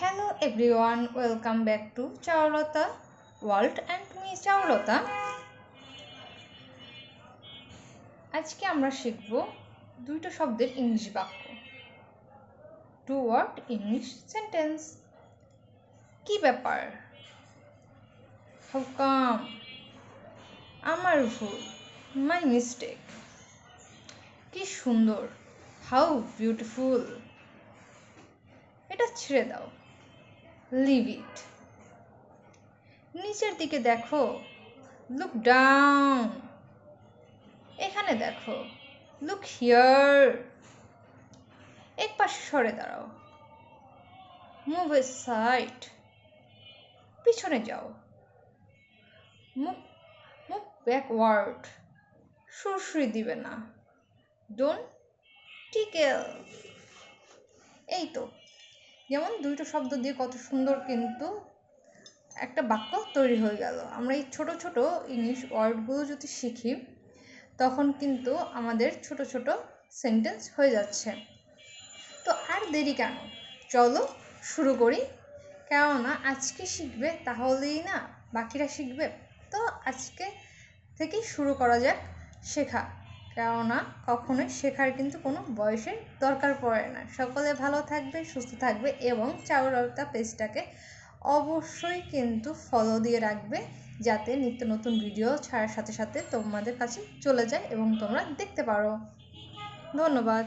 Hello everyone, welcome back to Charlotta World and me Charlotta. আজকে আমরা শিখব দুইটা শব্দের ইংলিশ বাক্য। Two word English sentence. কি ব্যাপার? How come? আমার ভুল, মাই মিস্টেক। কি সুন্দর, হাউ বিউটিফুল। এটা ছেড়ে দাও, লিভ ইট। নিচের দিকে দেখো, লুক ডাউন। এখানে দেখো, লুক হিয়ার। এক পাশে সরে দাঁড়াও, মুভ সাইড। পিছনে যাও, মুভ ব্যাকওয়ার্ড। সুরসুরি দিবে না, ডোন্ট টিকেল। এই তো, যেমন দুইটা শব্দ দিয়ে কত সুন্দর কিন্তু একটা বাক্য তৈরি হয়ে গেল। আমরা এই ছোট ছোট ইংলিশ ওয়ার্ডগুলো যদি শিখি তখন কিন্তু আমাদের ছোট ছোট সেন্টেন্স হয়ে যাচ্ছে। তো আর দেরি কেন, চলো শুরু করি। কেননা আজকে শিখবে তাহলেই না বাকিরা শিখবে। তো আজকে থেকেই শুরু করা যাক শেখা। কেননা কখনোই শেখার কিন্তু কোনো বয়সের দরকার পড়ে না। সকলে ভালো থাকবে, সুস্থ থাকবে এবং চারুলতা পেজটাকে অবশ্যই কিন্তু ফলো দিয়ে রাখবে, যাতে নিত্য নতুন ভিডিও ছাড়ার সাথে সাথে তোমাদের কাছে চলে যায় এবং তোমরা দেখতে পারো। ধন্যবাদ।